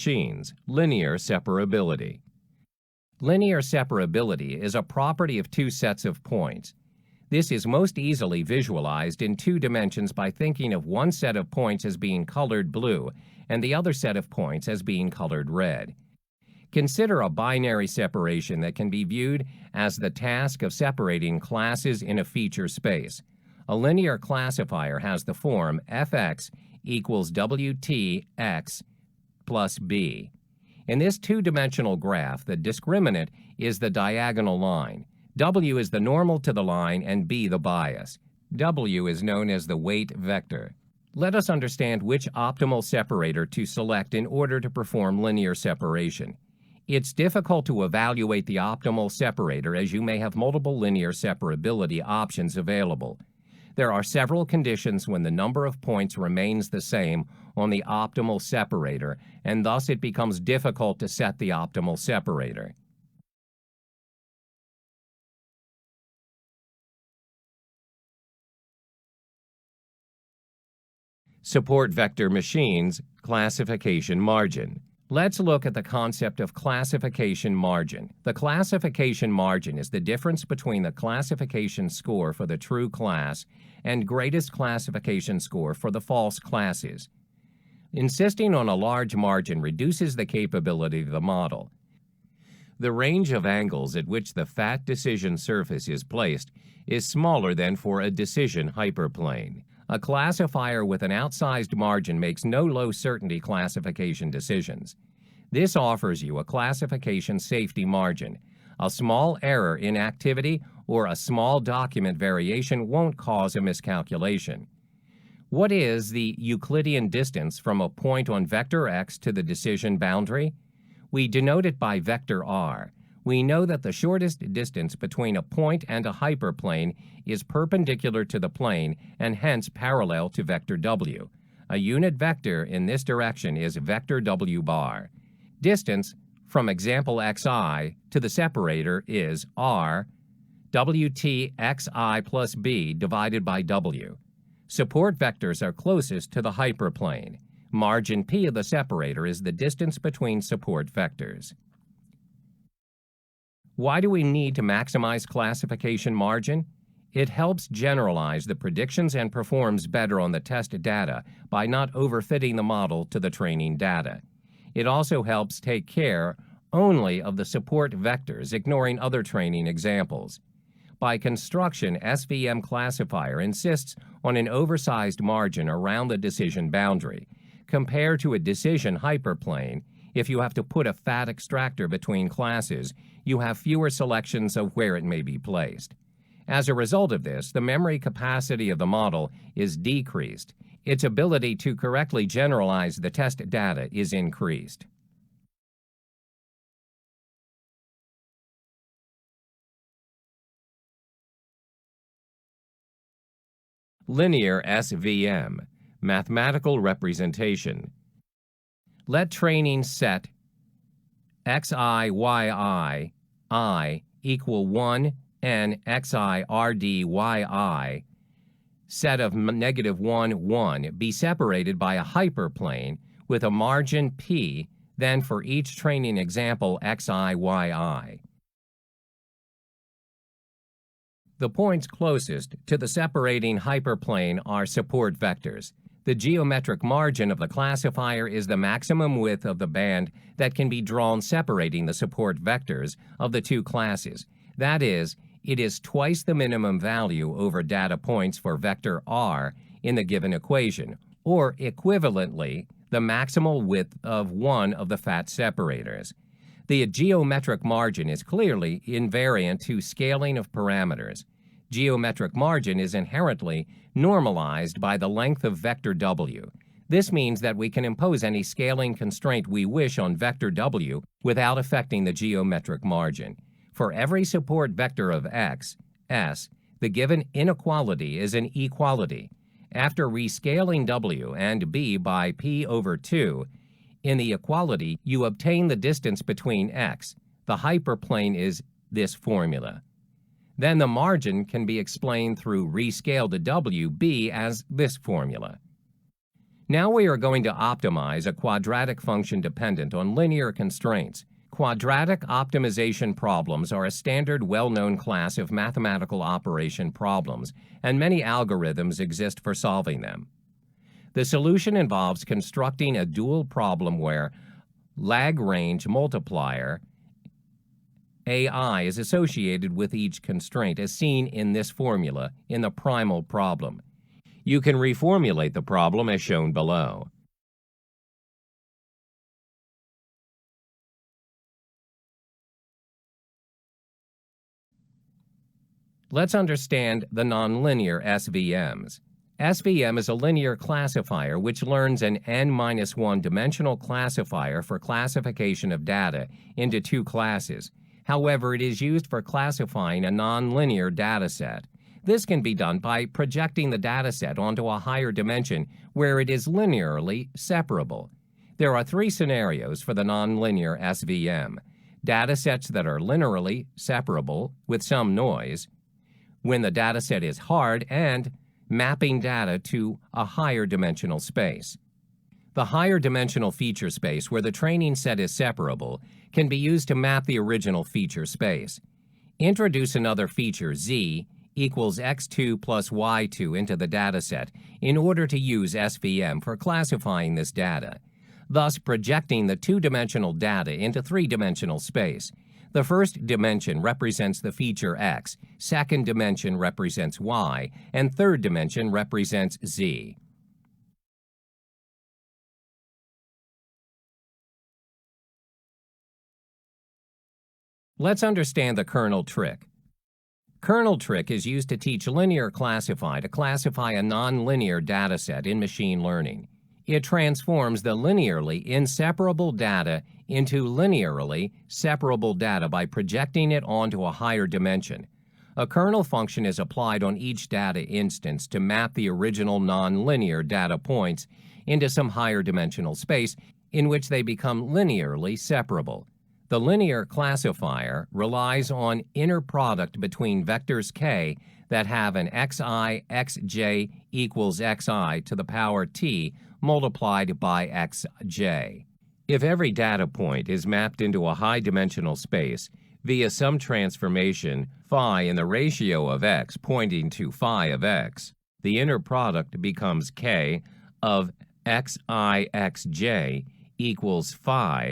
Machines, linear separability. Linear separability is a property of two sets of points. This is most easily visualized in two dimensions by thinking of one set of points as being colored blue and the other set of points as being colored red. Consider a binary separation that can be viewed as the task of separating classes in a feature space. A linear classifier has the form fx equals wtx plus b. In this two-dimensional graph, the discriminant is the diagonal line. W is the normal to the line and b the bias. W is known as the weight vector. Let us understand which optimal separator to select in order to perform linear separation. It's difficult to evaluate the optimal separator as you may have multiple linear separability options available. There are several conditions when the number of points remains the same on the optimal separator, and thus it becomes difficult to set the optimal separator. Support vector machines, classification margin. Let's look at the concept of classification margin. The classification margin is the difference between the classification score for the true class and greatest classification score for the false classes. Insisting on a large margin reduces the capability of the model. The range of angles at which the fat decision surface is placed is smaller than for a decision hyperplane. A classifier with an outsized margin makes no low-certainty classification decisions. This offers you a classification safety margin. A small error in activity or a small document variation won't cause a miscalculation. What is the Euclidean distance from a point on vector x to the decision boundary? We denote it by vector r. We know that the shortest distance between a point and a hyperplane is perpendicular to the plane and hence parallel to vector w. A unit vector in this direction is vector w bar. Distance from example xi to the separator is r wt xi plus b divided by w. Support vectors are closest to the hyperplane. Margin p of the separator is the distance between support vectors. Why do we need to maximize classification margin? It helps generalize the predictions and performs better on the test data by not overfitting the model to the training data. It also helps take care only of the support vectors, ignoring other training examples. By construction, SVM classifier insists on an oversized margin around the decision boundary. Compared to a decision hyperplane, if you have to put a fat extractor between classes, you have fewer selections of where it may be placed. As a result of this, the memory capacity of the model is decreased. Its ability to correctly generalize the test data is increased. Linear SVM, mathematical representation. Let training set xi yi I equal 1 and xi rd yi set of -1, 1 be separated by a hyperplane with a margin p, then for each training example xi yi. The points closest to the separating hyperplane are support vectors. The geometric margin of the classifier is the maximum width of the band that can be drawn separating the support vectors of the two classes. That is, it is twice the minimum value over data points for vector r in the given equation, or equivalently, the maximal width of one of the fat separators. The geometric margin is clearly invariant to scaling of parameters. Geometric margin is inherently normalized by the length of vector w. This means that we can impose any scaling constraint we wish on vector w without affecting the geometric margin. For every support vector of x, s, the given inequality is an equality. After rescaling w and b by p over 2, in the equality you obtain the distance between x. The hyperplane is this formula. Then the margin can be explained through rescale to wb as this formula. Now we are going to optimize a quadratic function dependent on linear constraints. Quadratic optimization problems are a standard, well-known class of mathematical operation problems, and many algorithms exist for solving them. The solution involves constructing a dual problem where Lagrange multiplier AI is associated with each constraint, as seen in this formula in the primal problem. You can reformulate the problem as shown below. Let's understand the nonlinear SVMs. SVM is a linear classifier which learns an n-1 dimensional classifier for classification of data into two classes. However, it is used for classifying a nonlinear dataset. This can be done by projecting the dataset onto a higher dimension where it is linearly separable. There are three scenarios for the nonlinear SVM: datasets that are linearly separable with some noise, when the dataset is hard, and mapping data to a higher dimensional space. The higher dimensional feature space, where the training set is separable, can be used to map the original feature space. Introduce another feature, z, equals x2 plus y2 into the dataset in order to use SVM for classifying this data, thus projecting the two-dimensional data into three-dimensional space. The first dimension represents the feature x, second dimension represents y, and third dimension represents z. Let's understand the kernel trick. Kernel trick is used to teach linear classify to classify a nonlinear dataset in machine learning. It transforms the linearly inseparable data into linearly separable data by projecting it onto a higher dimension. A kernel function is applied on each data instance to map the original nonlinear data points into some higher dimensional space in which they become linearly separable. The linear classifier relies on inner product between vectors k that have an xi, xj equals xi to the power t multiplied by xj. If every data point is mapped into a high-dimensional space via some transformation phi in the ratio of x pointing to phi of x, the inner product becomes k of xi xj equals phi